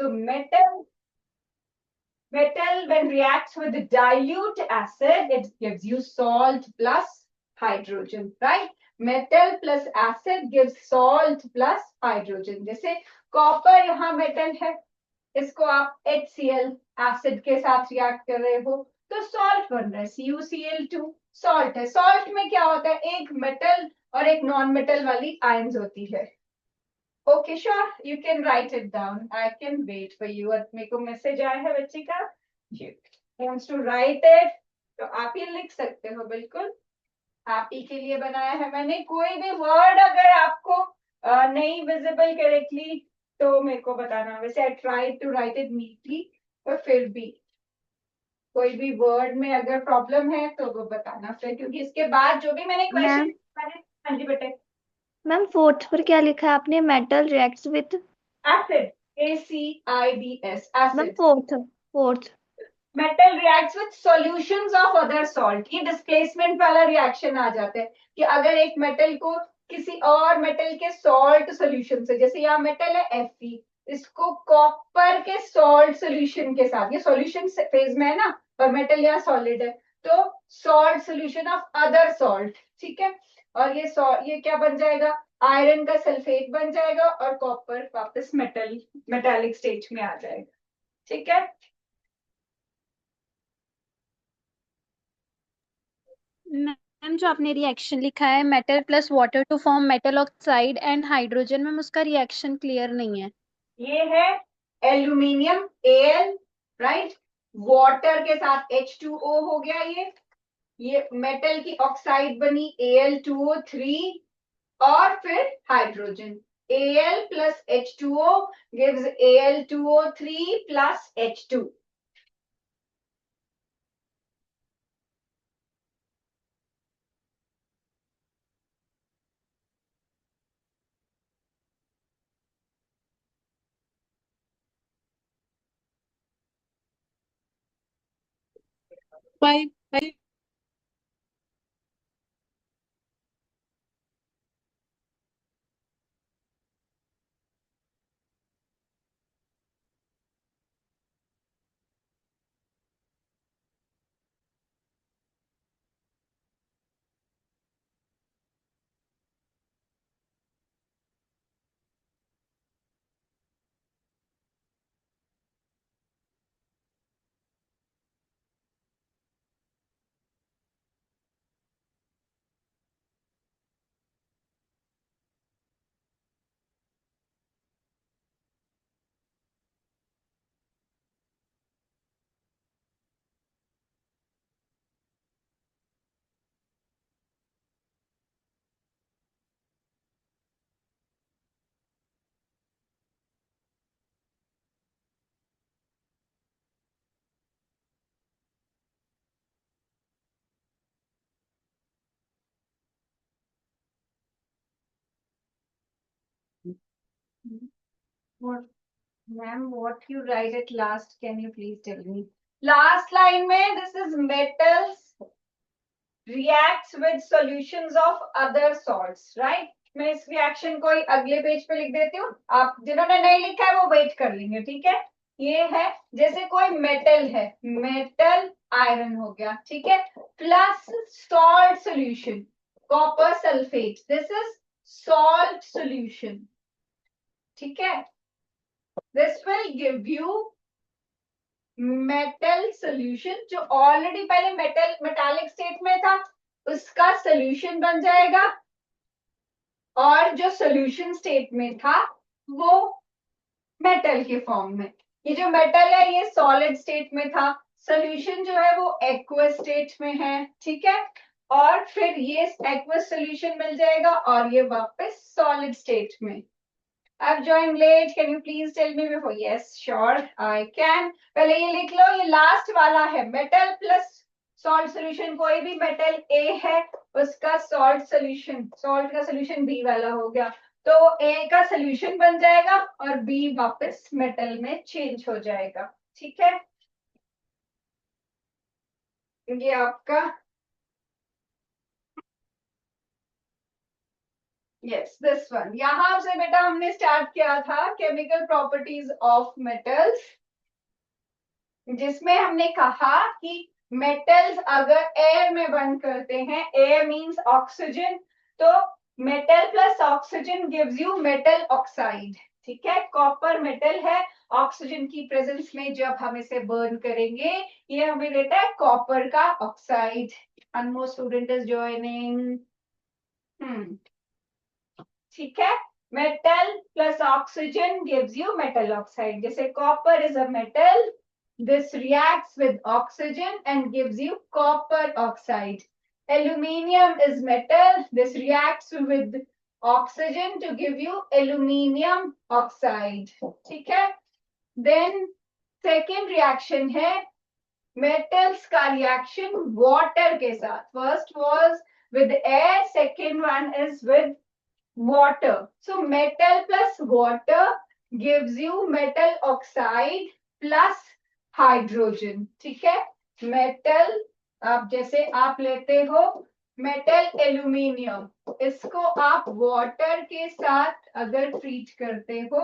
So metal when reacts with dilute acid, it gives you salt plus hydrogen, right? Metal plus acid gives salt plus hydrogen. जैसे copper यहाँ metal है, इसको आप HCl acid के साथ react कर रहे हो तो सॉल्ट बन रहा है, CuCl2 सॉल्ट है. सॉल्ट में क्या होता है, एक मेटल और एक नॉन मेटल वाली आयंस होती है. Okay sure, you can write it down, I can wait for you. मेरे को मैसेज आया है बच्ची का, वांट्स टू राइट इट, तो आप ये लिख सकते हो. बिल्कुल आप ही के लिए बनाया है मैंने. कोई भी वर्ड अगर आपको नहीं विजिबल करेक्टली तो मेरे को बताना. वैसे I try to write it neatly, पर फिर भी कोई भी वर्ड में अगर प्रॉब्लम है तो वो बताना फिर, क्योंकि इसके बाद जो भी मैंने क्वेश्चन. हाँ जी बेटे. मैम फोर्थ पर क्या लिखा है आपने? Metal reacts with acid, ACIDS ma'am acid. Fourth metal reacts with solutions of other salt. ये डिस्प्लेसमेंट वाला रिएक्शन आ जाता है कि अगर एक मेटल को किसी और मेटल के सॉल्ट सॉल्यूशन से, जैसे यहाँ मेटल है Fe, इसको कॉपर के सॉल्ट सॉल्यूशन के साथ, ये सॉल्यूशन फेज में है ना, और मेटल यहाँ सॉलिड है, तो salt solution of other salt. ठीक है, और ये क्या बन जाएगा, आयरन का सल्फेट बन जाएगा और कॉपर वापस मेटालिक स्टेज में आ जाएगा. ठीक है. मैम जो आपने रिएक्शन लिखा है metal plus water to form metal oxide and hydrogen, ma'am उसका रिएक्शन क्लियर नहीं है. ये है एल्यूमिनियम Al, राइट, वाटर के साथ H2O हो गया. ये मेटल की ऑक्साइड बनी Al2O3, और फिर hydrogen. Al plus H2O gives Al2O3 plus H2. Five. Ma'am, what you write at last, can you please tell me? Last line में this is metals reacts with solutions of other salts, right? मैं इस reaction को अगले page पे लिख देती हूँ. आप जिन्होंने नहीं लिखा है वो वेट कर लेंगे. ठीक है, ये है जैसे कोई मेटल है, मेटल आयरन हो गया, ठीक है, plus salt solution copper sulphate, this is salt solution. ठीक है, this will give you metal solution जो ऑलरेडी पहले मेटालिक स्टेट में था उसका सॉल्यूशन बन जाएगा, और जो सॉल्यूशन स्टेट में था वो मेटल के फॉर्म में. ये जो मेटल है ये सॉलिड स्टेट में था, सॉल्यूशन जो है वो एक्वस स्टेट में है. ठीक है, और फिर ये एक्वस सॉल्यूशन मिल जाएगा और ये वापस सॉलिड स्टेट में. I've joined late. Can you please tell me before? Yes, sure, I can. पहले ये लिख लो, ये लास्ट वाला है मेटल प्लस सॉल्ट सॉल्यूशन. कोई भी मेटल A है उसका सॉल्ट सॉल्यूशन, सॉल्ट का सॉल्यूशन B वाला हो गया, तो A का सॉल्यूशन बन जाएगा और B वापस मेटल में चेंज हो जाएगा. ठीक है, ये आपका यस दिस वन। यहां से बेटा हमने स्टार्ट किया था केमिकल प्रॉपर्टीज ऑफ मेटल्स, जिसमें हमने कहा कि मेटल्स अगर एयर में बंद करते हैं, एयर मींस ऑक्सीजन, तो metal plus oxygen gives you metal oxide. ठीक है, कॉपर मेटल है, ऑक्सीजन की प्रेजेंस में जब हम इसे बर्न करेंगे ये हमें देता है कॉपर का oxide. Anmol student is joining. ठीक है, metal plus oxygen gives you metal oxide. जैसे copper is a metal, this reacts with oxygen and gives you copper oxide. Aluminium is metal, this reacts with oxygen to give you aluminium oxide. ठीक है, then second reaction है metals का reaction water के साथ। first was with air, second one is with water. So metal plus water gives you metal oxide plus hydrogen. ठीक है, metal, आप जैसे आप लेते हो मेटल एल्यूमिनियम, इसको आप वाटर के साथ अगर ट्रीट करते हो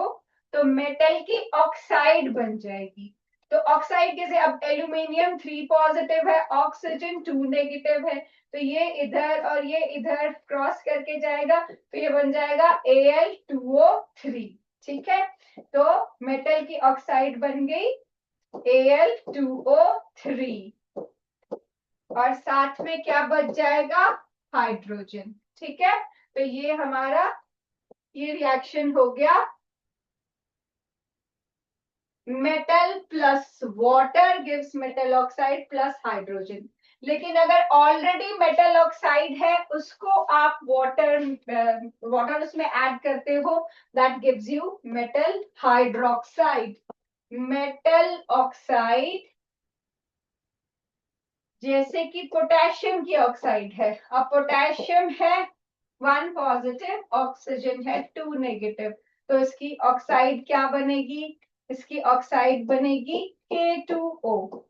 तो मेटल की ऑक्साइड बन जाएगी। तो ऑक्साइड कैसे, अब एल्यूमिनियम 3 पॉजिटिव है, ऑक्सीजन 2 नेगेटिव है, तो ये इधर और ये इधर क्रॉस करके जाएगा, तो ये बन जाएगा Al2O3। ठीक है, तो मेटल की ऑक्साइड बन गई Al2O3 और साथ में क्या बच जाएगा, हाइड्रोजन। ठीक है, तो ये हमारा ये रिएक्शन हो गया metal plus water gives metal oxide plus hydrogen. लेकिन अगर ऑलरेडी मेटल ऑक्साइड है उसको आप वाटर उसमें ऐड करते हो, that gives you metal hydroxide. Metal oxide जैसे कि पोटेशियम की ऑक्साइड है, अब पोटेशियम है 1 पॉजिटिव, ऑक्सीजन है 2 नेगेटिव, तो इसकी ऑक्साइड क्या बनेगी, इसकी ऑक्साइड बनेगी K2O।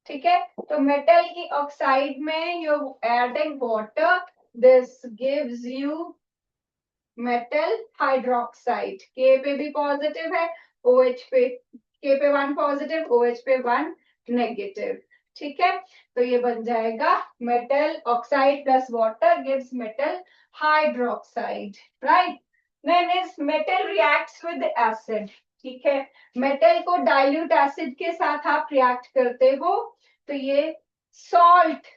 ठीक है, तो मेटल की ऑक्साइड में you adding water, this gives you metal hydroxide. K पे भी पॉजिटिव है, OH पे, K पे 1 पॉजिटिव, OH पे 1 नेगेटिव। ठीक है, तो ये बन जाएगा metal oxide plus water gives metal hydroxide, right. Then is metal reacts with acid. ठीक है, मेटल को डाइल्यूट एसिड के साथ आप रिएक्ट करते हो तो ये सॉल्ट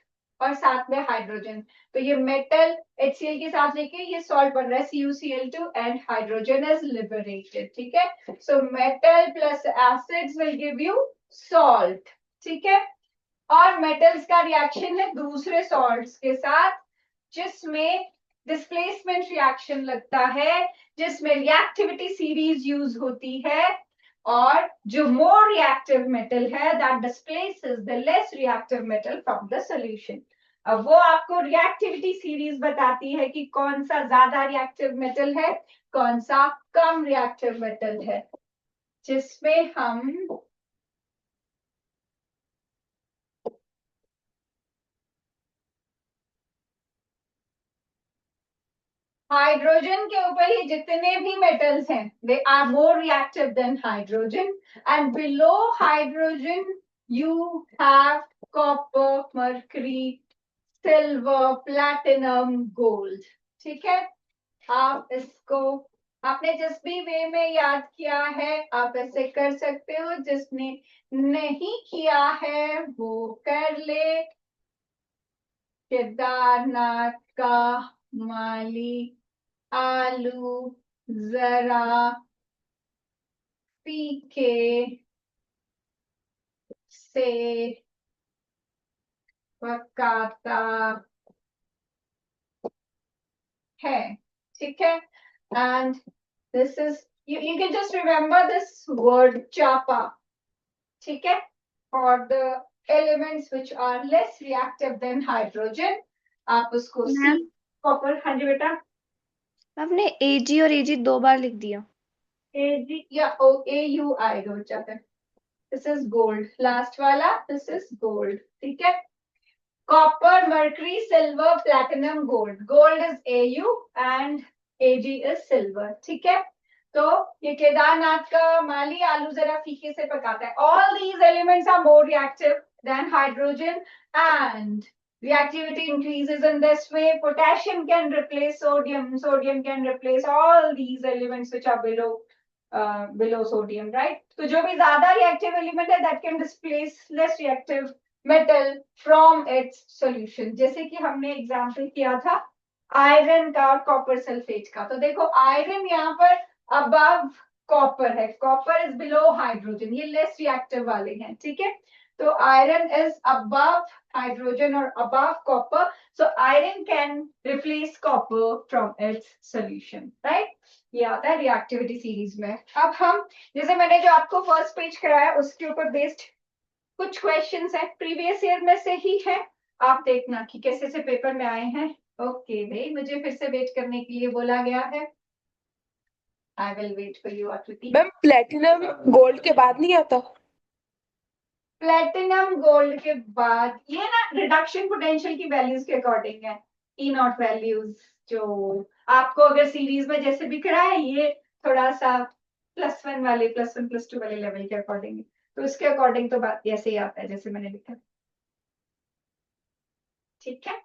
और साथ में हाइड्रोजन, तो ये मेटल HCl के साथ लेके ये सॉल्ट बन रहा है CuCl2 and hydrogen is liberated. ठीक है, so metal plus acids will give you salt. ठीक है, और मेटल्स का रिएक्शन है दूसरे सॉल्ट्स के साथ जिसमें डिस्प्लेसमेंट रिएक्शन लगता है, जिसमें रिएक्टिविटी सीरीज यूज होती है, और जो मोर रिएक्टिव मेटल है that displaces the less reactive metal from the solution. अब वो आपको रिएक्टिविटी सीरीज बताती है कि कौन सा ज्यादा रिएक्टिव मेटल है, कौन सा कम रिएक्टिव मेटल है, जिसमें हम हाइड्रोजन के ऊपर ही जितने भी मेटल्स हैं they are more reactive than hydrogen, and below hydrogen you have copper, mercury, silver, platinum, gold. ठीक है, आप इसको आपने जिस भी वे में याद किया है आप ऐसे कर सकते हो, जिसने नहीं किया है वो कर ले। केदारनाथ का माली आलू जरा पीके से पकाता है। ठीक है, and this is you can just remember this word chapa. ठीक है, for the elements which are less reactive than hydrogen आप उसको सी मैम कॉपर। हाँ जी बेटा, आपने Ag और Ag 2 बार लिख दिया। AG या AUI दो जाकर, दिस इज गोल्ड, लास्ट वाला दिस इज गोल्ड। ठीक है, copper, mercury, silver, platinum, gold. Gold is Au and Ag is silver. ठीक है, तो ये केदारनाथ का माली आलू जरा फीके से पकाता है. All these elements are more reactive than hydrogen, and reactivity increases in this way. Potassium can replace sodium. Sodium can replace all these elements which are below sodium, right? तो जो भी ज्यादा reactive element है, that can displace less reactive metal from its solution. जैसे कि हमने example किया था आयरन का और कॉपर सल्फेट का. तो देखो आयरन यहाँ पर अबव कॉपर है, कॉपर इज बिलो हाइड्रोजन, ये लेस रिएक्टिव वाले हैं. ठीक है, तो आयरन इज अबव हाइड्रोजन और above copper, so iron can replace copper from its solution, right? ये आता है रिएक्टिविटी सीरीज में. अब हम जैसे मैंने जो आपको फर्स्ट पेज कराया उसके ऊपर बेस्ड कुछ क्वेश्चंस है, प्रीवियस ईयर में से ही है. आप देखना कि कैसे से पेपर में आए हैं. ओके भाई, मुझे फिर से वेट करने के लिए बोला गया है. I will wait for you Aakriti. Ma'am platinum gold के बाद नहीं आता? प्लेटिनम गोल्ड के बाद ये ना रिडक्शन पोटेंशियल की वैल्यूज के अकॉर्डिंग है. ई नॉट वैल्यूज जो आपको अगर सीरीज में जैसे दिख रहा है, ये थोड़ा सा +1 वाले, +1 +2 वाले लेवल के अकॉर्डिंग है. तो उसके अकॉर्डिंग तो बात ऐसे ही आता है जैसे मैंने लिखा. ठीक है,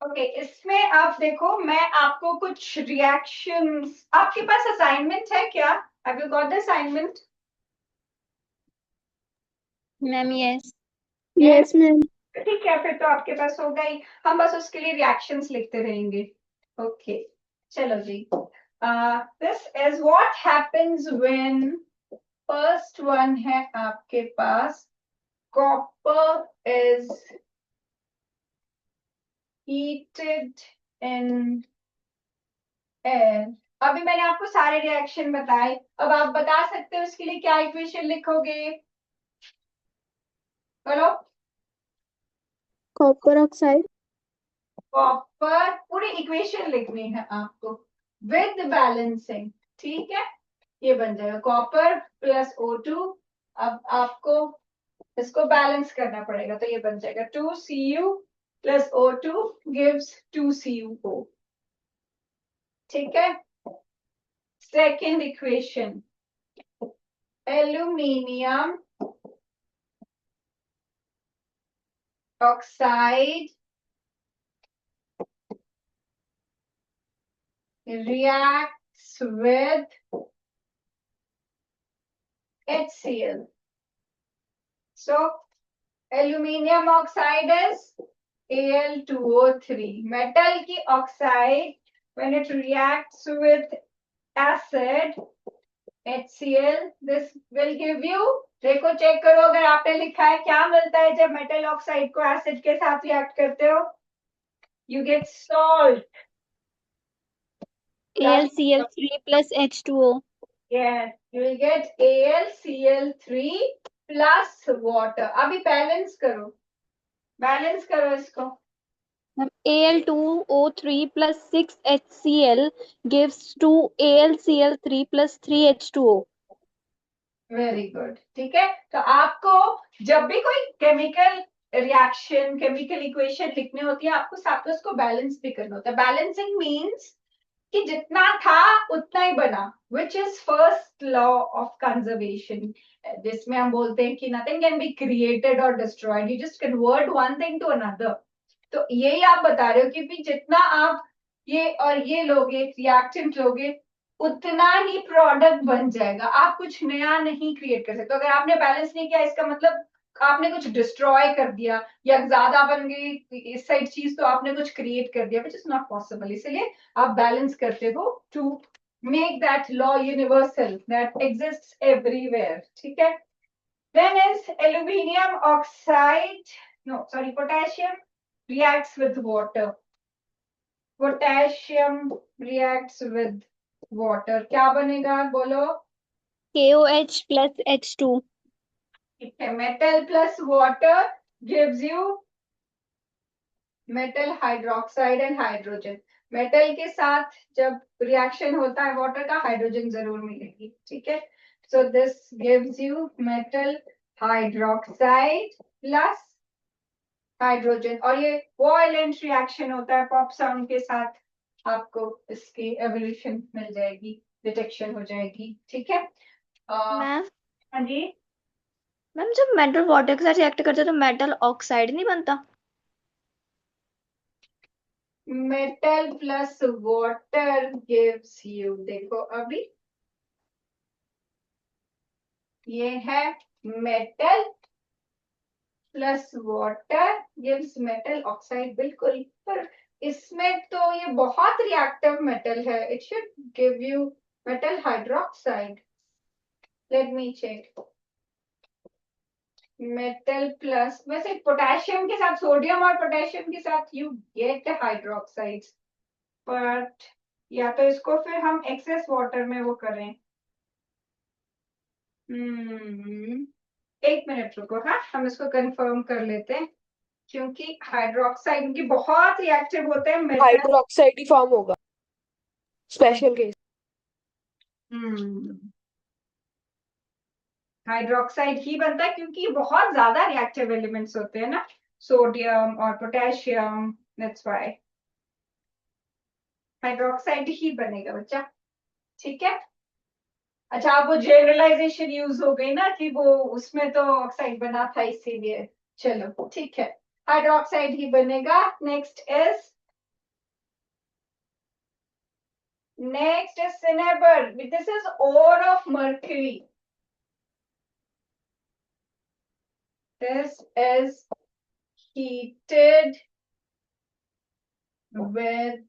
ओके. इसमें आप देखो, मैं आपको कुछ रिएक्शंस, आपके पास असाइनमेंट है क्या? Have you got the assignment? Ma'am yes. Yes ma'am. ठीक है, फिर तो आपके पास होगा ही. हम बस उसके लिए रिएक्शंस लिखते रहेंगे. ओके, चलो जी. This is what happens when, first one है आपके पास, copper is heated in air. अभी मैंने आपको सारे रिएक्शन बताए. अब आप बता सकते हो इसके लिए क्या इक्वेशन लिखोगे? बोलो. Copper oxide. कॉपर पूरी इक्वेशन लिखनी है आपको विद बैलेंसिंग. ठीक है, ये बन जाएगा कॉपर प्लस O2. अब आपको इसको बैलेंस करना पड़ेगा, तो ये बन जाएगा 2Cu plus O2 gives 2CuO. ठीक है, second equation, aluminium oxide reacts with HCl. So aluminium oxide is Al2O3. Metal की oxide, when it reacts with acid HCl, this will give you, देखो चेक करो अगर आपने लिखा है क्या मिलता है जब मेटल ऑक्साइड को एसिड के साथ रिएक्ट करते हो. You get salt. AlCl3 plus H2O. Yes, you will get AlCl3 plus water. अभी बैलेंस करो इसको. Al2O3 plus 6HCl gives 2 AlCl3 plus 3H2O. Very good. ठीक है, तो आपको जब भी कोई केमिकल रिएक्शन, केमिकल इक्वेशन लिखने होती है, आपको साथ में उसको बैलेंस भी करना होता है. बैलेंसिंग मीन्स कि जितना था उतना ही बना, which is first law of conservation, जिसमें हम बोलते हैं कि नथिंग कैन बी क्रिएटेड और destroyed, you just convert one thing to another. तो यही आप बता रहे हो कि भी जितना आप ये और ये लोगे, रिएक्टेंट लोगे, उतना ही प्रोडक्ट बन जाएगा. आप कुछ नया नहीं क्रिएट कर सकते. अगर आपने बैलेंस नहीं किया, इसका मतलब आपने कुछ डिस्ट्रॉय कर दिया या ज्यादा बन गई इस साइड चीज, तो आपने कुछ क्रिएट कर दिया, विच इज नॉट पॉसिबल. इसलिए आप बैलेंस करते हो to make that law universal that exists everywhere. ठीक है, then is aluminium oxide, no sorry, potassium reacts with water. Potassium reacts with water. क्या बनेगा बोलो? KOH plus H2. ठीक है, metal plus water gives you metal hydroxide and hydrogen. Metal के साथ जब रिएक्शन होता है वाटर का, हाइड्रोजन जरूर मिलेगी, ठीक है। So this gives you metal hydroxide plus hydrogen, और ये वॉयलेंट रिएक्शन होता है पॉप साउंड के साथ, आपको इसकी एवोल्यूशन मिल जाएगी, डिटेक्शन हो जाएगी, ठीक है। मैम हाँ जी, मैम जब मेटल वाटर के साथ रिएक्ट करते हैं तो मेटल ऑक्साइड नहीं बनता? Metal plus water gives you, देखो अभी ये है metal plus water gives metal oxide, बिल्कुल। पर इसमें तो ये बहुत रिएक्टिव मेटल है, it should give you metal hydroxide. Let me check. Metal plus, वैसे पोटेशियम के साथ, सोडियम और पोटेशियम के साथ यू गेट हाइड्रोक्साइड्स, बट या तो इसको फिर हम एक्सेस वाटर में वो करें। एक मिनट रुको, हाँ हम इसको कंफर्म कर लेते हैं, क्योंकि हाइड्रोक्साइड क्योंकि बहुत रिएक्टिव होते हैं मेटल। हाइड्रोक्साइड ही फॉर्म होगा स्पेशल केस। हाइड्रोक्साइड ही बनता है क्योंकि बहुत ज्यादा रिएक्टिव एलिमेंट्स होते हैं ना, सोडियम और पोटेशियम, दैट्स व्हाई हाइड्रोक्साइड ही बनेगा बच्चा, ठीक है। अच्छा, अब वो जनरलाइजेशन यूज हो गई ना कि वो उसमें तो ऑक्साइड बना था इसीलिए, चलो ठीक है, हाइड्रोक्साइड ही बनेगा। Next is cinnabar, this is ore of mercury, this is heated with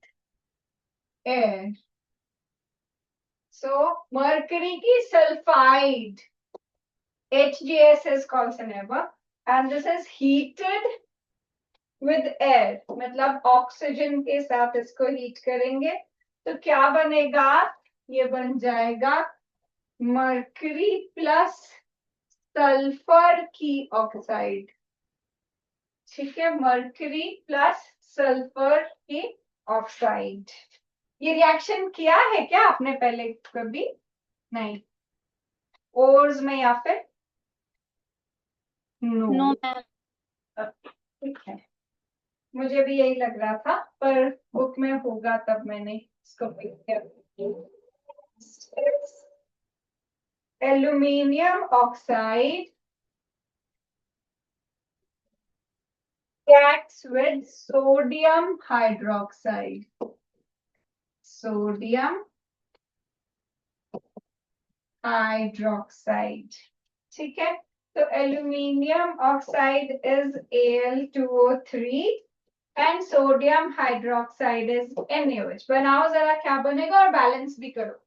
air. So mercury की sulfide HGS is called cinnabar, and this is heated with air, मतलब ऑक्सीजन के साथ इसको हीट करेंगे तो क्या बनेगा, ये बन जाएगा मर्क्यूरी प्लस सल्फर की ऑक्साइड, ठीक है, मर्क्यूरी प्लस सल्फर की ऑक्साइड। ये रिएक्शन किया है क्या आपने पहले कभी? नहीं, ओर्स में या फिर नो? No ma'am. ठीक है, मुझे भी यही लग रहा था, पर बुक में होगा तब मैंने इसको पिक किया। Aluminium oxide reacts with sodium hydroxide, sodium hydroxide, ठीक है। तो aluminium oxide is Al2O3 and sodium hydroxide is NaOH। बनाओ जरा क्या बनेगा और बैलेंस भी करो।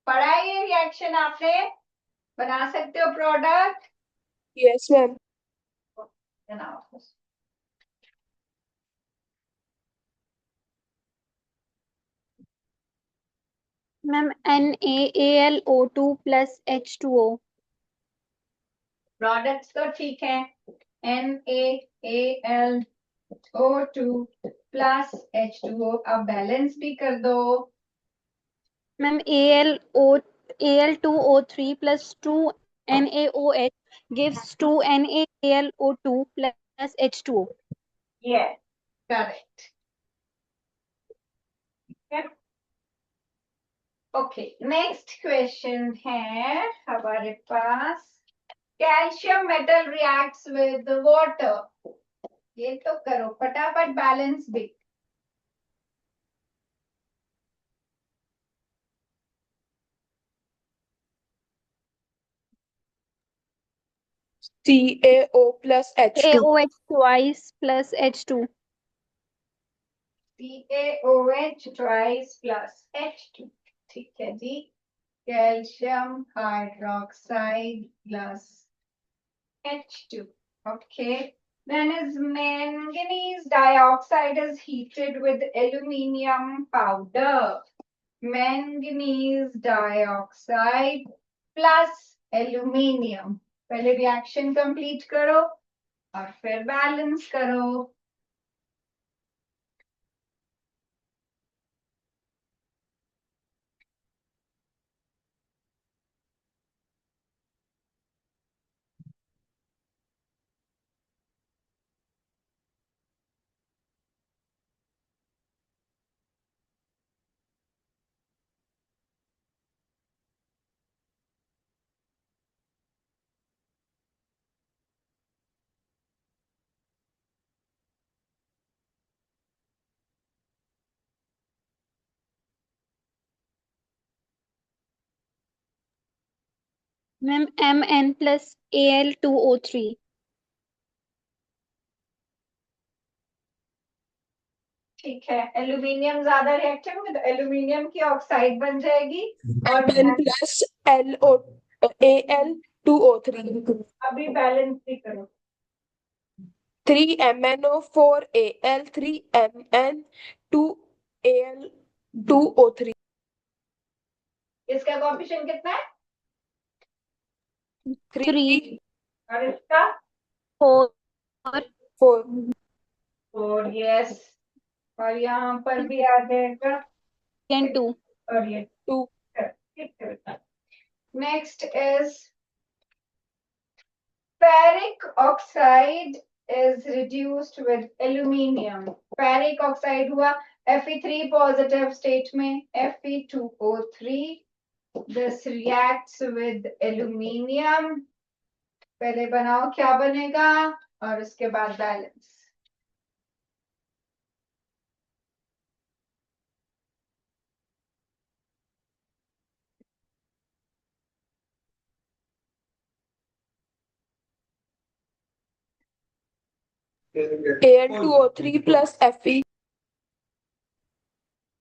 पढ़ा है ये रिएक्शन आपने? बना सकते हो प्रोडक्ट? Yes ma'am. बनाओ। Ma'am NaAlO2 plus H2O। Products तो ठीक है, NaAlO2 प्लस H2O, अब बैलेंस भी कर दो। Ma'am Al2O3 plus 2NaOH gives 2NaAlO2 plus H2O। Yes, correct. Okay, next question है हमारे पास, calcium metal reacts with water, ये तो करो फटाफट, बैलेंस भी। CaO plus H2. AOH twice plus H2. CaOH twice plus H2. ठीक है जी. Calcium hydroxide plus H2. Okay. Then is manganese dioxide is heated with aluminium powder. Manganese dioxide plus aluminium. पहले reaction complete करो और फिर balance करो. Ma'am Mn plus Al2O3. ठीक है. Aluminium ज्यादा रिएक्टिव है तो एल्यूमिनियम की ऑक्साइड बन जाएगी और Mn plus Al2O3. अभी बैलेंस भी करो. 3MnO4Al 3Mn2Al2O3. इसका कोएफिशिएंट कितना है 3 3 और इसका 4 4. 4. यस. और यहाँ पर भी आ जाएगा and 2. और ये 2. Next is ferric oxide is reduced with aluminium. Ferric oxide हुआ Fe3 positive state में Fe2O3. This reacts with aluminium. पहले बनाओ क्या बनेगा और उसके बाद balance. Al2O3 plus Fe.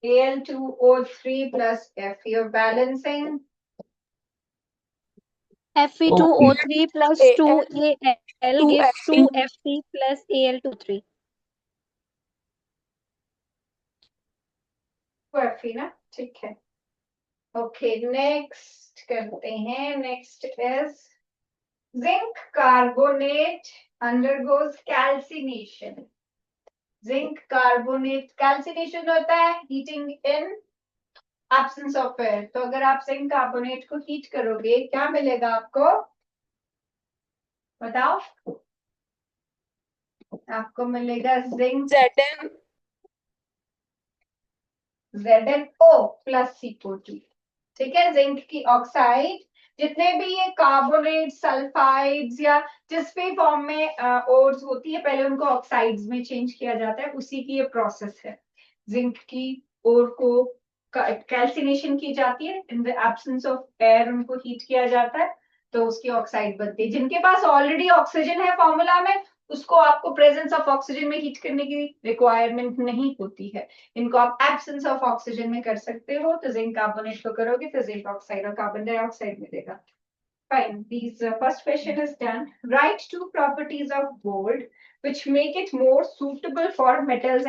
Al2O3 plus Fe. You're balancing. Fe2O3 plus Al 2Al gives 2Fe. 2Fe plus Al23. Fe ना. ठीक है. ओके. नेक्स्ट करते हैं. Next is zinc carbonate undergoes calcination. Zinc carbonate calcination होता है heating in absence of air. तो अगर आप zinc carbonate को हीट करोगे क्या मिलेगा आपको बताओ. आपको मिलेगा zinc ZnO plus CO2. ठीक है. जिंक की ऑक्साइड जितने भी ये कार्बोनेट सल्फाइड्स या जिस भी फॉर्म में ओर्स होती है पहले उनको ऑक्साइड्स में चेंज किया जाता है. उसी की ये प्रोसेस है. जिंक की ओर को कैल्सिनेशन की जाती है. In the absence of air उनको हीट किया जाता है तो उसकी ऑक्साइड बनती है. जिनके पास ऑलरेडी ऑक्सीजन है फॉर्मूला में उसको आपको प्रेजेंस ऑफ ऑक्सीजन में हीट करने की रिक्वायरमेंट नहीं होती है. इनको आप एब्सेंस ऑफ ऑक्सीजन में कर सकते हो. तो जिंक कार्बोनेट को करोगे तो जिंक ऑक्साइड और कार्बन डाइऑक्साइड मिलेगा. Fine. These first question is done. Write two properties of gold which make it more suitable for metals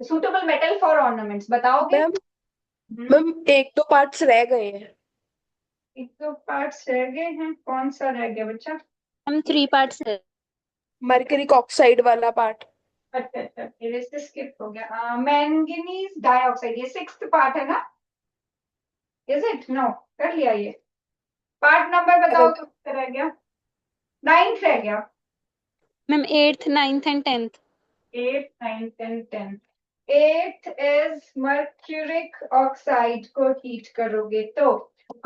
suitable metal for ornaments. बताओगे. मैम एक दो पार्ट्स रह गए हैं. एक दो पार्ट्स रह गए हैं. कौन सा रह गया बच्चा. हम 3 parts है. मर्करिक ऑक्साइड वाला पार्ट. अच्छा अच्छा. इससे स्किप हो गया. मैंगनीज डाइऑक्साइड ये 6th पार्ट है ना. Is it. नो कर लिया ये. पार्ट नंबर बताओ कितना रह गया. 9th रह गया. Ma'am 8th 9th and 10th. 8th 9th and 10th. 8th is mercuric oxide को हीट करोगे तो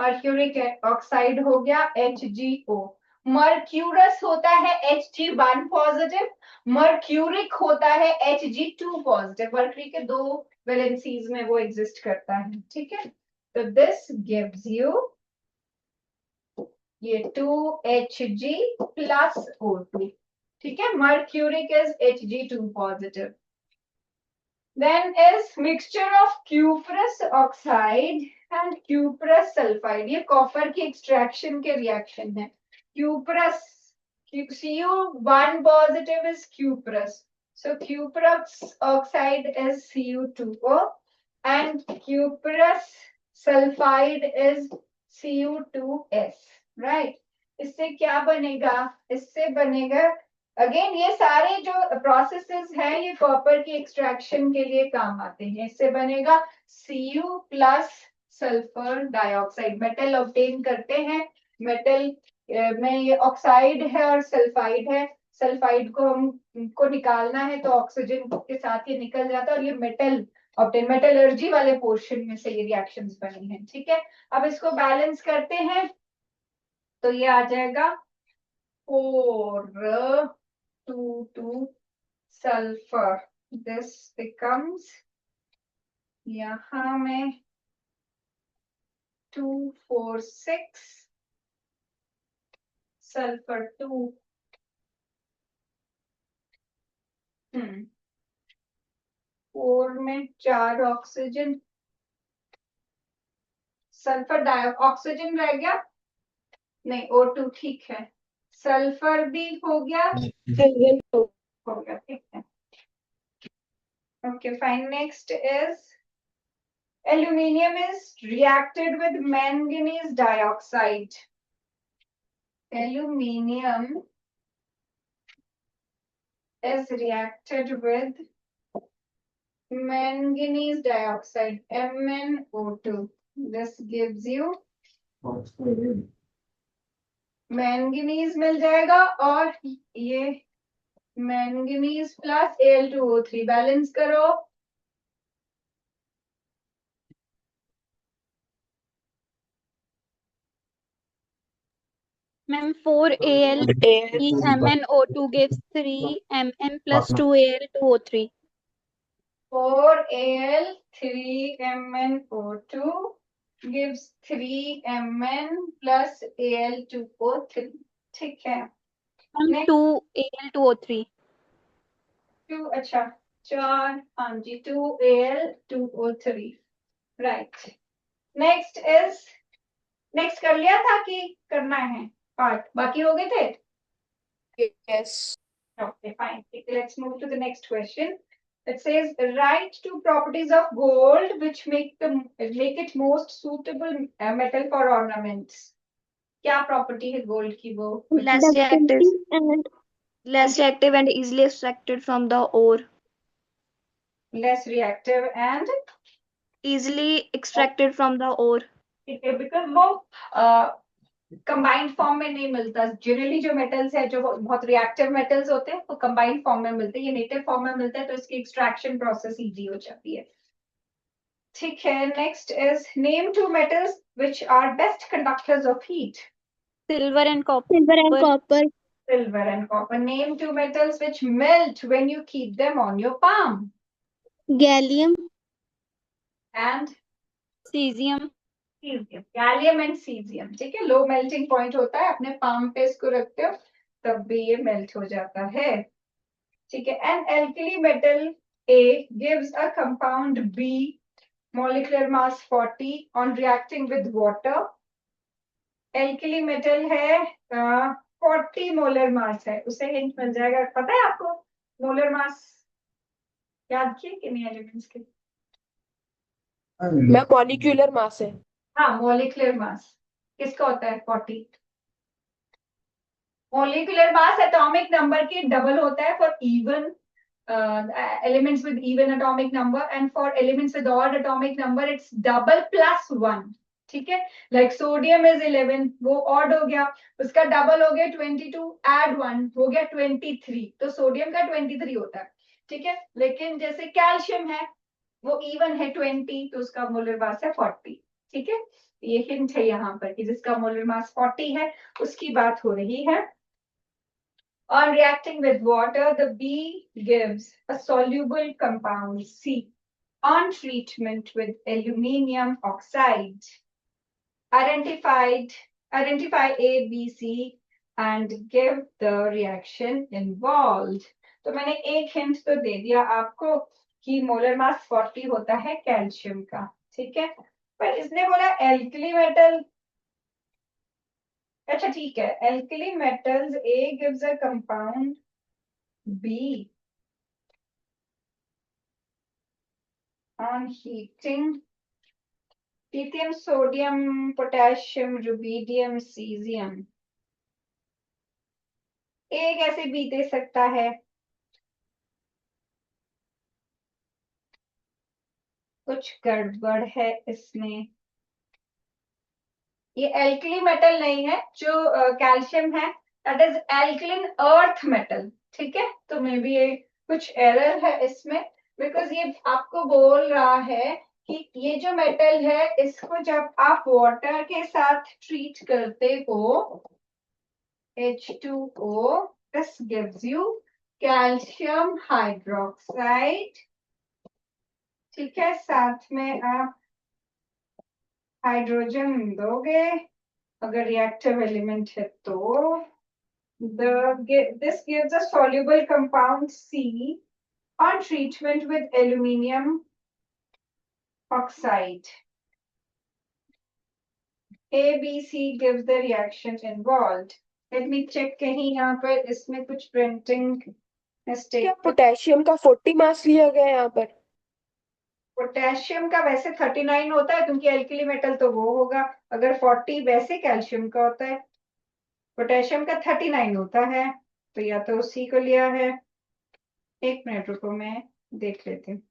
मर्क्यूरिक ऑक्साइड हो गया HgO. मर्क्यूरस होता है Hg1 पॉजिटिव. मर्क्यूरिक होता है Hg2 पॉजिटिव. मर्क्यूरी के 2 वैलेंसीज में वो एग्जिस्ट करता है. ठीक है. तो दिस गिव्स यू ये 2Hg plus O2. ठीक है, mercuric is Hg2 positive. Then is mixture of cuprous oxide and cuprous sulfide. ये कॉपर की एक्सट्रैक्शन के रिएक्शन है. Cuprous, Cu1 positive is cuprous. So cuprous oxide is Cu2O and cuprous sulfide is Cu2S. Right? इससे क्या बनेगा? इससे बनेगा again ये सारे जो प्रोसेसेस हैं ये कॉपर की एक्सट्रैक्शन के लिए काम आते हैं. इससे बनेगा Cu plus sulphur dioxide. Metal obtain करते हैं. मेटल में ये ऑक्साइड है और सल्फाइड है. सल्फाइड को हमको निकालना है तो ऑक्सीजन के साथ ये निकल जाता है और ये मेटल ऑब्टेन, मेटलर्जी वाले पोर्शन में से ये रिएक्शंस बनी हैं. ठीक है, अब इसको बैलेंस करते हैं तो ये आ जाएगा 4 sulfur. This becomes यहाँ में 246 sulfur 2. 4 में 4 ऑक्सीजन, सल्फर ऑक्सीजन रह गया नहीं, O2 ठीक है, सल्फर भी हो गया, हो गया. ठीक है, okay fine. Next is aluminium is reacted with manganese dioxide. Aluminium is reacted with manganese dioxide, MnO2. This gives you manganese मिल जाएगा और ये मैंगनीज प्लस Al2O3 बैलेंस करो. Ma'am 4Al MnO2 gives 3Mn plus 2Al2O3. 4Al 3MnO2 gives 3Mn plus Al2O3. ठीक है, ma'am 2Al2O3. 2 अच्छा 4 हाँ जी 2Al2O3. Right. Next is, next कर लिया था कि करना है पार्ट, बाकी हो गए थे. Yes. Okay, fine. Let's move to the next question. It says write 2 properties of gold which make it most suitable metal for ornaments. क्या property है gold की वो? Less reactive and easily extracted from the ore. Less reactive and Easily extracted from the ore. ठीक है, because वो combined form में नहीं मिलता. जनरली जो मेटल्स है जो बहुत रिएक्टिव मेटल्स होते हैं वो कंबाइंड फॉर्म में मिलते हैं. ये नेटिव फॉर्म में मिलते हैं तो इसकी एक्सट्रैक्शन प्रोसेस इजी हो जाती है. ठीक है, next is name 2 metals which are best conductors of heat. Silver and copper. Silver and copper. Name 2 metals which melt when you keep them on your palm. Gallium. And Cesium. Gallium and caesium. ठीक है, low melting point होता है, अपने palm पे इसको रखते हो तब भी ये मेल्ट हो जाता है. ठीक है, an alkali metal A gives a compound B molecular mass 40 on reacting with water. Alkali metal है 40 मोलर मास है, उसे हिंट मिल जाएगा. पता है आपको मोलर मास याद किए कि नहीं एलिमेंट्स के? मैं मॉलिक्यूलर मास है. हाँ, मॉलिक्यूलर मास किसका होता है 40. मॉलिक्यूलर मास एटॉमिक नंबर के डबल होता है for even elements with even atomic number, and for elements with odd atomic number it's double plus 1. ठीक है, like sodium is 11, वो odd हो गया, उसका डबल हो गया 22, add 1 हो गया 23. तो सोडियम का 23 होता है. ठीक है, लेकिन जैसे कैल्शियम है वो इवन है 20 तो उसका मोलर मास है 40. ठीक है, ये हिंट है यहाँ पर कि जिसका मोलर मास 40 है उसकी बात हो रही है. On reacting with water, the B gives a soluble compound C. On treatment with aluminium oxide, Identify A, B, C and give the reaction involved. तो मैंने एक हिंट तो दे दिया आपको कि मोलर मास 40 होता है कैल्शियम का, ठीक है। पर इसने बोला एल्कली मेटल, अच्छा ठीक है, alkali metals A gives a compound B on heating, lithium, sodium, potassium, rubidium, caesium. A कैसे B दे सकता है? कुछ गड़बड़ है इसमें। ये एल्कली मेटल नहीं है, जो कैल्शियम है that is alkaline earth metal, ठीक है। तो मे बी ये कुछ एरर है इसमें, बिकॉज ये आपको बोल रहा है कि ये जो मेटल है इसको जब आप वाटर के साथ ट्रीट करते हो H2O, this gives you calcium hydroxide, ठीक है। साथ में आप हाइड्रोजन दोगे अगर रिएक्टिव एलिमेंट है तो। This gives a soluble compound C on treatment with aluminium oxide. A, B, C gives the reaction involved. Let me check कहीं यहाँ पर इसमें कुछ printing mistake। क्या पोटेशियम का 40 मास लिया गया है यहाँ पर? पोटेशियम का वैसे 39 होता है क्योंकि एल्कली मेटल तो वो होगा, अगर 40 वैसे कैल्शियम का होता है, पोटेशियम का 39 होता है, तो या तो उसी को लिया है। एक मिनट रुको, मैं देख लेती हूँ।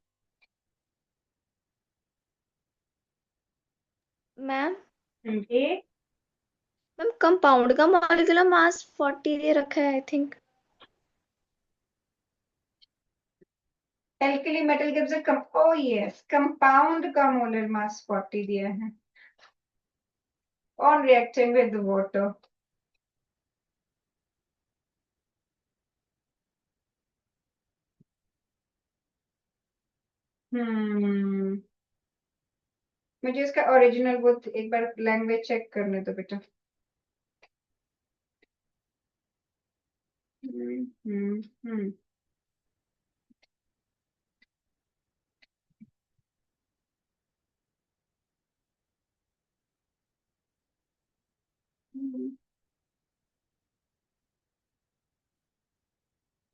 मैम ये मैम कंपाउंड का मॉलिक्यूलर मास 40 दे रखा है I think. Alkali metal gives a oh yes, compound का मोलर मास 40 दिया है on reacting with the water। मुझे इसका ओरिजिनल वो एक बार लैंग्वेज चेक करने दो बेटा। हम्म।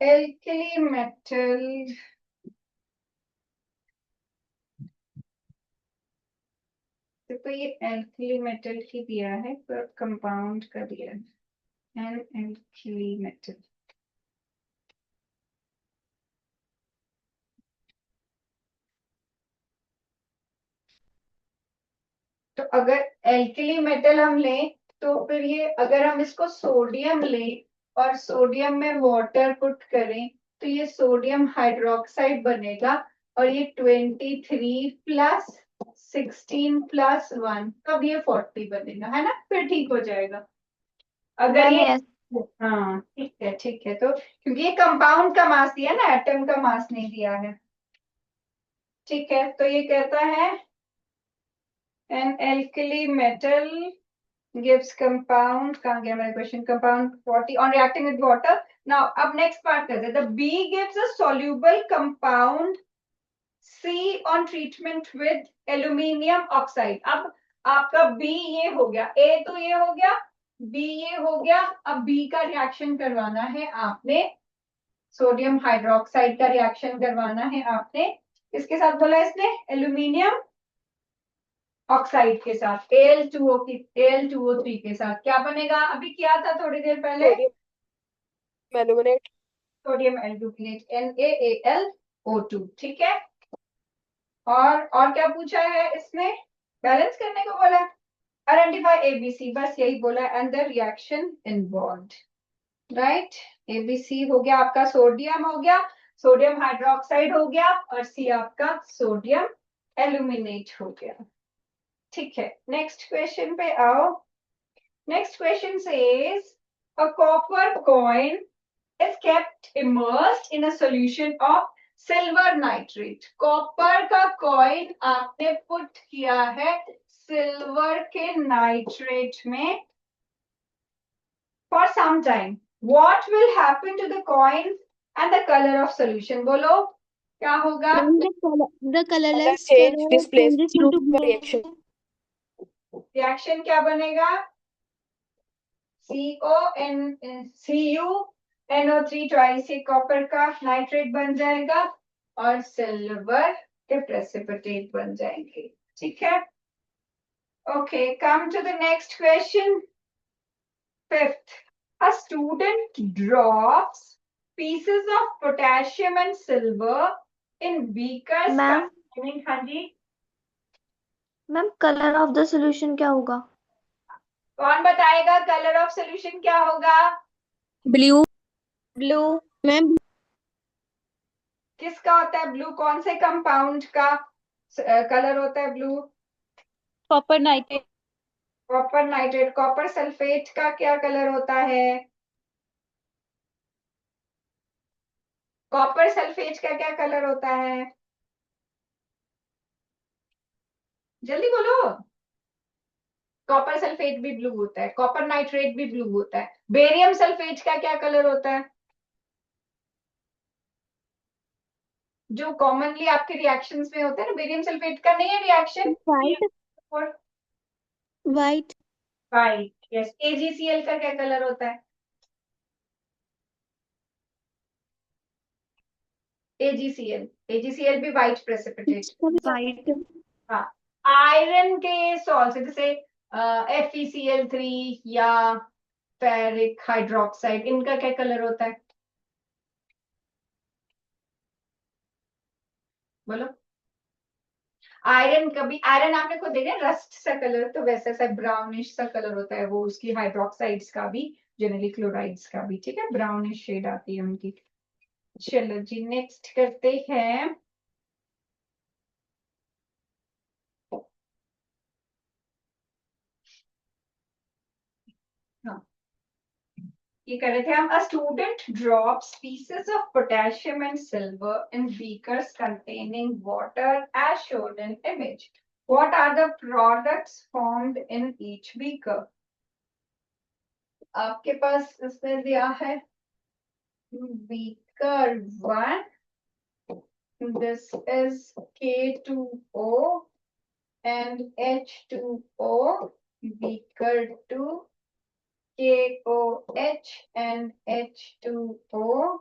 एल्कली मेटल तो ये एल्कली मेटल ही दिया है पर कंपाउंड का दिया है एन एल्कली मेटल। तो अगर एल्कली मेटल हम लें तो फिर ये अगर हम इसको सोडियम लें और सोडियम में वाटर पुट करें तो ये सोडियम हाइड्रोक्साइड बनेगा और ये 23 प्लस 16 प्लस 1, तब ये 40 बनेगा, है ना। फिर ठीक हो जाएगा अगर मैम ये, यस हाँ ठीक है ठीक है। तो क्योंकि ये कंपाउंड का मास दिया ना, एटम का मास नहीं दिया है, ठीक है। तो ये कहता है an alkali metal gives compound, कहाँ गया मेरा question, compound 40 on reacting with water। now अब next part करते हैं, the B gives a soluble compound C on treatment with aluminium oxide। अब आपका B ये हो गया, A तो ये हो गया, B ये हो गया, अब B का रिएक्शन करवाना है आपने, सोडियम हाइड्रोक्साइड का रिएक्शन करवाना है आपने, किसके साथ बोला इसने, एल्यूमिनियम ऑक्साइड के साथ, Al2O की Al2O3 के साथ। क्या बनेगा, अभी किया था थोड़ी देर पहले, sodium aluminate, sodium aluminate NaAlO2, ठीक है। और क्या पूछा है इसने, बैलेंस करने को बोला, आइडेंटिफाई ABC, बस यही बोला, and the reaction involved, right. ABC हो गया आपका, सोडियम हो गया, सोडियम हाइड्रोक्साइड हो गया, और C आपका सोडियम एल्यूमिनेट हो गया, ठीक है। नेक्स्ट क्वेश्चन पे आओ। Next question says a copper coin is kept immersed in a solution of silver nitrate। Copper का कॉइन आपने पुट किया है सिल्वर के नाइट्रेट में, for some time. What will happen to the coins and the color of solution? बोलो क्या होगा? The Color colorless change color displays changes due into to the reaction. Reaction क्या बनेगा? CuNO3 ट्वाइस ये copper का nitrate बन जाएगा और सिल्वर के प्रेसिपिटेट बन जाएंगे. ठीक है. Okay, come to the next question. Fifth, a student drops pieces of potassium and silver in beakers Ma'am? containing. हाँ जी, ma'am colour of the solution क्या होगा? कौन बताएगा कलर ऑफ सॉल्यूशन क्या होगा? blue. ब्लू. मैम किसका होता है ब्लू? कौन से कंपाउंड का कलर होता है blue? copper nitrate. Copper nitrate. Copper sulphate का क्या कलर होता है? कॉपर सल्फेट का क्या कलर होता है? जल्दी बोलो. कॉपर सल्फेट भी ब्लू होता है, कॉपर नाइट्रेट भी ब्लू होता है. बेरियम सल्फेट का क्या कलर होता है? जो कॉमनली आपके रिएक्शंस में होता है ना, बेरियम सल्फेट का नहीं है रिएक्शन. White. और White. वाइट. यस. AgCl का क्या कलर होता है? AgCl भी वाइट प्रेसिपिटेट. वाइट. हाँ. आयरन के सॉल्ट जैसे FeCl3 या फेरिक हाइड्रोक्साइड, इनका क्या कलर होता है? बोलो. आयरन आयरन आपने खुद देखा रस्ट सा कलर, तो वैसा सा ब्राउनिश सा कलर होता है वो उसकी हाइड्रोक्साइड्स का भी, जनरली क्लोराइड्स का भी. ठीक है, ब्राउनिश शेड आती है उनकी. चलो जी, नेक्स्ट करते हैं. हाँ, ये कर रहे थे हम. A student drops pieces of potassium and silver in beakers containing water as shown in image. What are the products formed in each beaker? आपके पास इसने दिया है beaker 1. This is K2O and H2O. Beaker 2, KOH and H2O.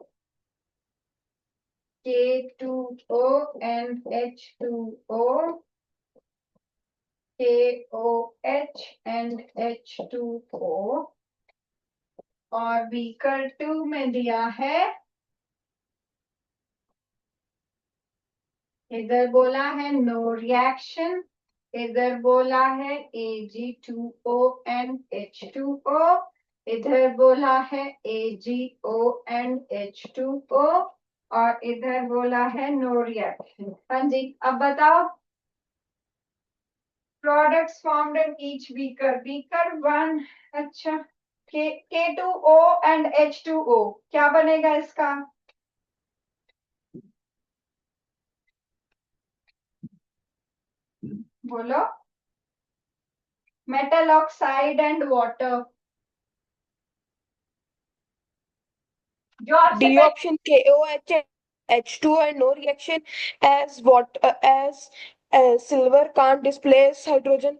K2O and H2O. KOH and H2O. और beaker 2 में दिया है, इधर बोला है नो रिएक्शन, इधर बोला है Ag2O and H2O, इधर बोला है AgO and H2O और इधर बोला है नो रिएक्शन. हाँ जी, अब बताओ products formed in each beaker. Beaker 1. अच्छा, K2O and H2O क्या बनेगा इसका? बोलो. Metal oxide and water. जो आपसे D option KOH H2O and no reaction as silver can't displace hydrogen.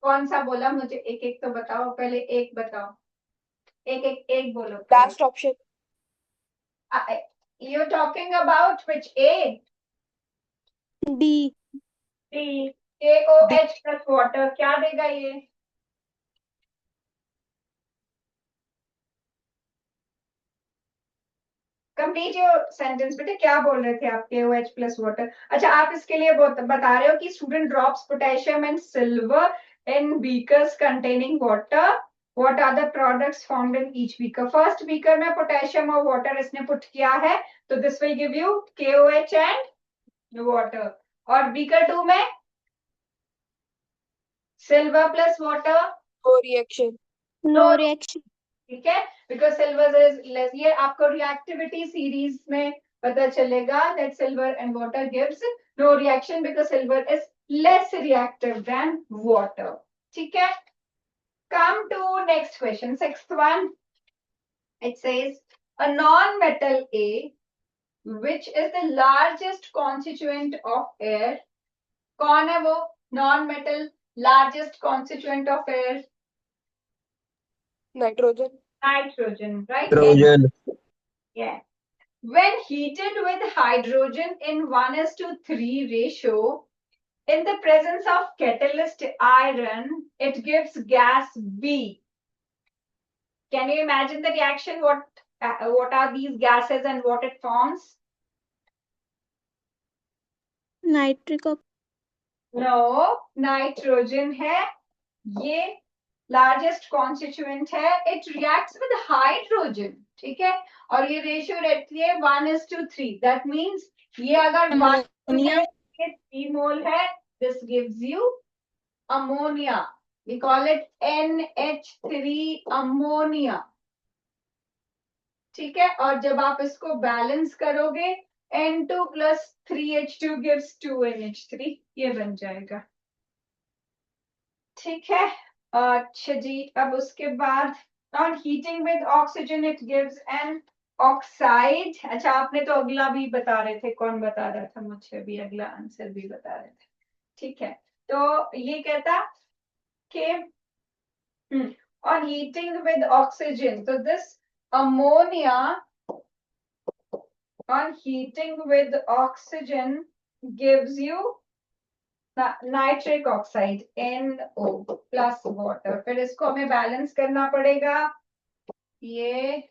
कौन सा बोला? मुझे एक एक तो बताओ. पहले एक बताओ. एक बोलो. Last option. You're talking about which? A? D. D. KOH plus water क्या देगा ये? कंप्लीट योर सेंटेंस बेटे. क्या बोल रहे थे आप? KOH plus water. अच्छा, आप इसके लिए बता रहे हो कि student drops potassium and silver in beakers containing water. What are the products formed in each beaker? First beaker में potassium और water इसने put किया है, तो this will give you KOH and water. और beaker 2 में silver plus water. No reaction. No reaction. ठीक है, because silver is less. ये आपको reactivity series में पता चलेगा that silver and water gives no reaction because silver is less reactive than water. ठीक है. Come to next question, sixth one. It says a non-metal A, which is the largest constituent of air. कौन है वो non-metal largest constituent of air? Nitrogen. Nitrogen, right? Nitrogen. Yeah. When heated with hydrogen in 1:3 ratio, in the presence of catalyst iron, it gives gas B. Can you imagine the reaction? What are these gases and what it forms? Nitric No, nitrogen है. ये largest constituent है. It reacts with hydrogen. ठीक है. और ये ratio रहती है 1:3. That means ये अगर 1 अमोनिया है, ये 3 मोल है. This gives you ammonia. We call it NH3 ammonia. ठीक है. और जब आप इसको बैलेंस करोगे N2 plus 3H2 gives 2NH3. ये बन जाएगा. ठीक है. अच्छा जी. अब उसके बाद on heating with oxygen it gives an oxide. अच्छा, आपने तो अगला भी बता रहे थे. कौन बता रहा था मुझे? भी अगला आंसर भी बता रहे थे. ठीक है. तो ये कहता कि on heating with oxygen, so this ammonia on heating with oxygen gives you nitric oxide NO plus water. फिर इसको हमें बैलेंस करना पड़ेगा. ये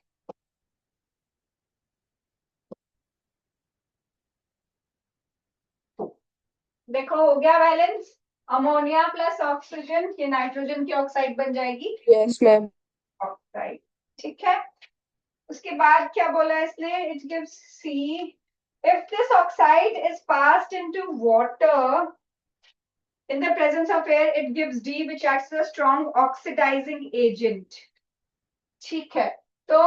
देखो हो गया बैलेंस. अमोनिया प्लस ऑक्सीजन, ये नाइट्रोजन की ऑक्साइड बन जाएगी. Yes, ma'am. ऑक्साइड. ठीक है. उसके बाद क्या बोला इसने? It gives C. If this oxide is passed into water in the presence of air, it gives D, which acts as a strong oxidizing agent. ठीक है. तो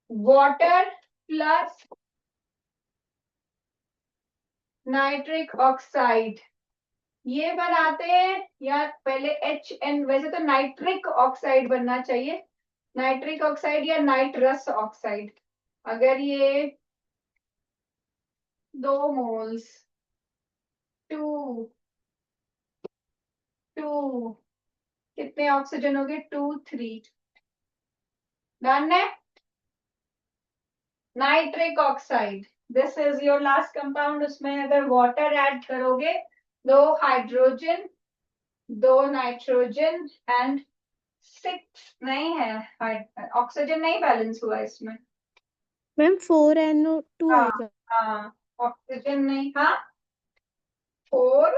water plus नाइट्रिक ऑक्साइड ये बनाते हैं. या पहले HN, वैसे तो नाइट्रिक ऑक्साइड बनना चाहिए. नाइट्रिक ऑक्साइड या नाइट्रस ऑक्साइड. अगर ये 2 मोल्स 2 कितने ऑक्सीजन हो गए? 2 3. डन है. Nitric oxide, this is your last compound. उसमें अगर वाटर ऐड करोगे, 2 हाइड्रोजन 2 नाइट्रोजन एंड 6 नहीं है. ऑक्सीजन नहीं बैलेंस हुआ इसमें. मैम 4NO2 हाँ आएगा. हाँ, ऑक्सीजन नहीं. हाँ, 4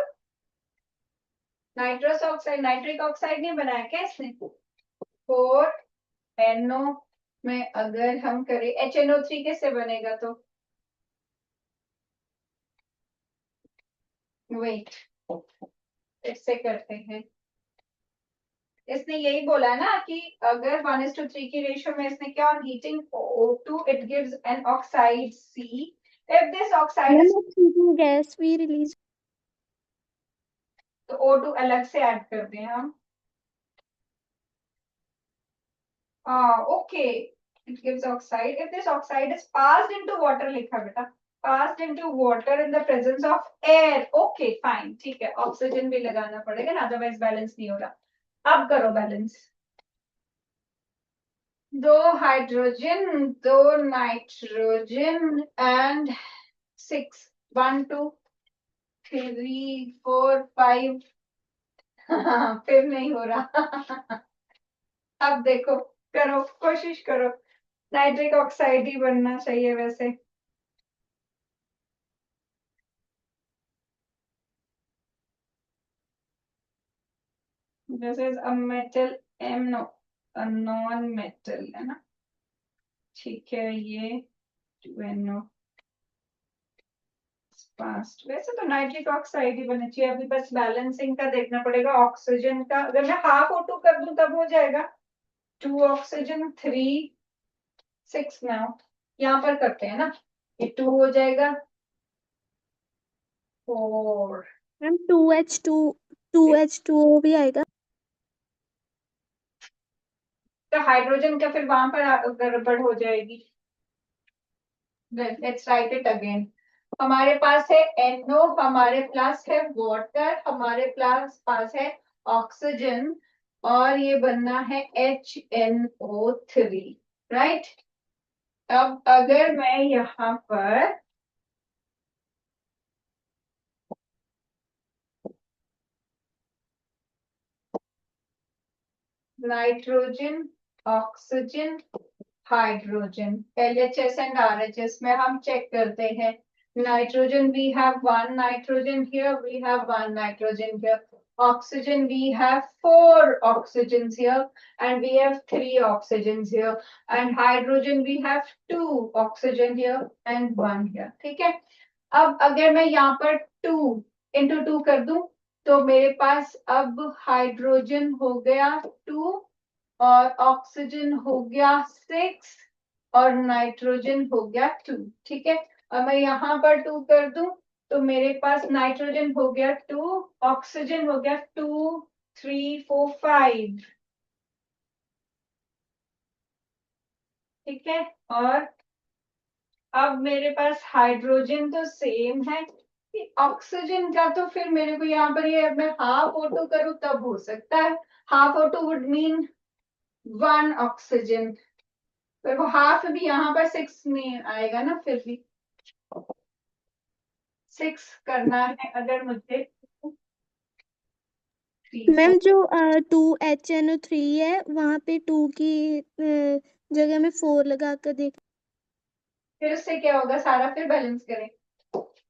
नाइट्रस ऑक्साइड, नाइट्रिक ऑक्साइड नहीं बनाया क्या इसने? 4 NO में अगर हम करें HNO3 कैसे बनेगा? तो वेट, इससे करते हैं. इसने यही बोला ना कि अगर 1:3 की रेशियो में इसने क्या, on heating O2 it gives an oxide C. If this oxide is, gas भी रिलीज. तो O2 अलग से ऐड कर दें हम. Okay, it gives oxide. If this oxide is passed into water, लिखा बेटा, passed into water in the presence of air. Okay, fine, ठीक है. ऑक्सीजन भी लगाना पड़ेगा ना, अदरवाइज बैलेंस नहीं हो रहा. अब करो बैलेंस. 2 hydrogen 2 nitrogen and 6 1 2 3 4 5. फिर नहीं हो रहा. अब देखो, करो, कोशिश करो. नाइट्रिक ऑक्साइड ही बनना चाहिए वैसे. This is a metal M, no, a non metal है ना. ठीक है. ये 2NO पास्ट. वैसे तो नाइट्रिक ऑक्साइड ही बनना चाहिए. अभी बस बैलेंसिंग का देखना पड़ेगा. ऑक्सीजन का अगर मैं हाफ O2 कर दूं तब हो जाएगा. 2 ऑक्सीजन 3 6 नाउ. यहाँ पर करते हैं ना. ये 2 हो जाएगा. 4 मैम 2H2 2H2O भी आएगा. तो हाइड्रोजन का फिर वहां पर गड़बड़ हो जाएगी। Let's write it again. हमारे पास है NO, हमारे पास है वाटर, हमारे पास है ऑक्सीजन, और ये बनना है HNO3, राइट। अब अगर मैं यहाँ पर nitrogen, oxygen, hydrogen, LHS and RHS में हम चेक करते हैं। Nitrogen, we have one nitrogen here, we have one nitrogen here. Oxygen, we have 4 oxygens here, and we have 3 oxygens here. And hydrogen, we have 2 oxygen here and 1 here. ठीक है। अब अगर मैं यहाँ पर 2 × 2 कर दूं, तो मेरे पास अब हाइड्रोजन हो गया 2, और ऑक्सीजन हो गया 6, और नाइट्रोजन हो गया 2। ठीक है। अब मैं यहाँ पर 2 कर दूं, तो मेरे पास नाइट्रोजन हो गया 2, ऑक्सीजन हो गया 2, 3, 4, 5। ठीक है। और अब मेरे पास हाइड्रोजन तो सेम है, ऑक्सीजन का तो फिर मेरे को यहाँ पर ये मैं हाफ O2 करूँ तब हो सकता है। Half O2 would mean 1 oxygen, पर वो हाफ भी यहाँ पर 6 में आएगा ना, फिर भी 6 करना है अगर मुझे 3 मैम जो 2HNO3 है वहाँ पे 2 की जगह में 4 लगा कर देख। फिर उससे क्या होगा, सारा फिर बैलेंस करें।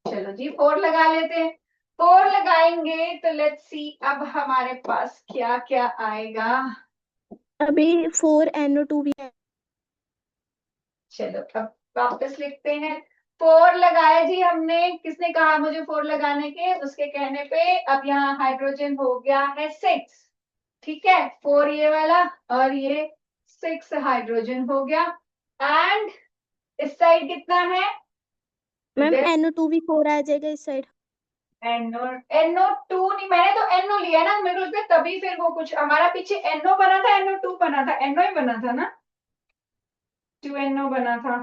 चलो जी 4 लगा लेते हैं। 4 लगाएंगे तो लेट्स सी अब हमारे पास क्या क्या आएगा। अभी 4NO2 भी है। चलो अब वापस लिखते हैं। 4 लगाया जी हमने, किसने कहा मुझे 4 लगाने के, उसके कहने पे। अब यहाँ हाइड्रोजन हो गया है 6। ठीक है, 4 ये वाला, और ये 6 हाइड्रोजन हो गया। एंड इस साइड कितना है मैम NO2 भी 4 आ जाएगा इस साइड। NO2 नहीं, मैंने तो NO लिया ना, मेरे को लगता है तभी फिर वो कुछ हमारा पीछे NO बना था, NO2 बना था, NO ही बना था ना, 2NO बना था।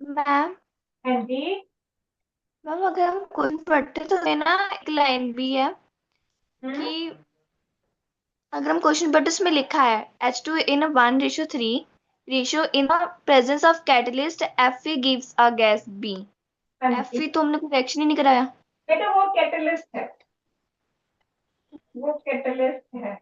मैम हाँ जी। मैम अगर हम क्वेश्चन पढ़ते तो है ना, एक लाइन भी है हम्म। कि अगर हम क्वेश्चन पढ़ते उसमें लिखा है H2 in a 1:3 ratio in the presence of catalyst Fe gives a gas B। हाँ जी Fe तो हमने कोई रिएक्शन ही नहीं कराया। बेटा, वो कैटलिस्ट है, वो कैटलिस्ट है।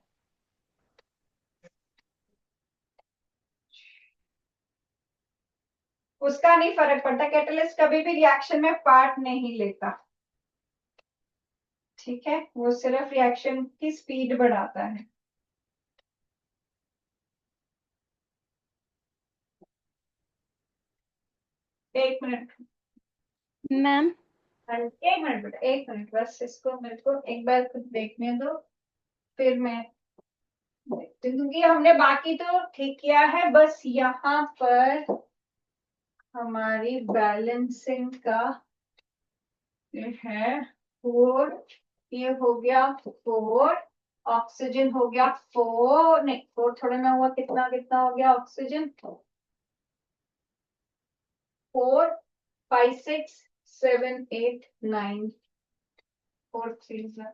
उसका नहीं फर्क पड़ता, कैटलिस्ट कभी भी रिएक्शन में पार्ट नहीं लेता। ठीक है, वो सिर्फ रिएक्शन की स्पीड बढ़ाता है। एक मिनट, मैम एक मिनट बेटा, एक मिनट बस, इसको मेरे को एक बार खुद देखने दो, फिर मैं देखती हूँ, क्योंकि हमने बाकी तो ठीक किया है, बस यहाँ पर हमारी बैलेंसिंग का ये है 4, ये हो गया 4, ऑक्सीजन हो गया 4, नहीं 4 थोड़ा ना हुआ, कितना कितना हो गया ऑक्सीजन, 4, 5, 6, 7, 8, 9, 4, 3,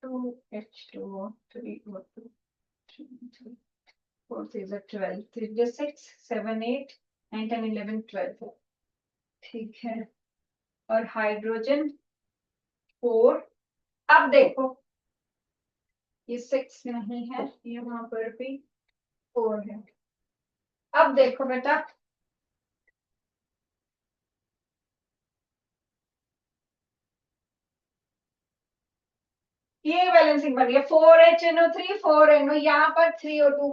2, H2O, 3, O2, 3, 4, 3, 12, 3, 6, 7, 8, 9, 10, 11, 12। ठीक है, और हाइड्रोजन 4। अब देखो ये 6 नहीं है, ये वहां पर भी 4 है। अब देखो बेटा, ये बैलेंसिंग बन गया 4HNO3, 4NO, यहाँ पर 3O2।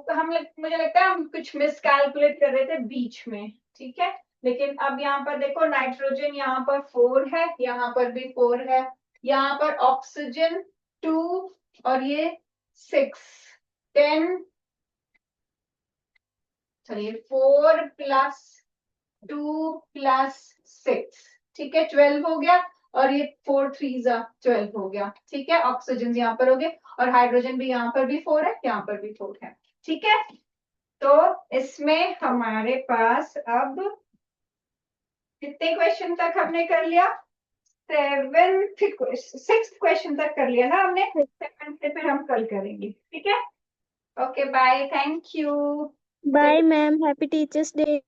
मुझे लगता है हम कुछ मिस कैलकुलेट कर रहे थे बीच में। ठीक है, लेकिन अब यहाँ पर देखो नाइट्रोजन यहाँ पर 4 है, यहाँ पर भी 4 है, यहाँ पर ऑक्सीजन 2, और ये 6, 10, चलिए 4 + 2 + 6, ठीक है 12 हो गया। और ये 4 3 12 हो गया। ठीक है, ऑक्सीजन यहाँ पर हो गए और हाइड्रोजन भी यहाँ पर भी 4 है, यहाँ पर भी 4 है। ठीक है, तो इसमें हमारे पास अब कितने क्वेश्चन तक हमने कर लिया? 6th क्वेश्चन तक कर लिया ना हमने। 7 से फिर हम कल करेंगे। ठीक है, okay bye, thank you. Bye ma'am, happy teachers day.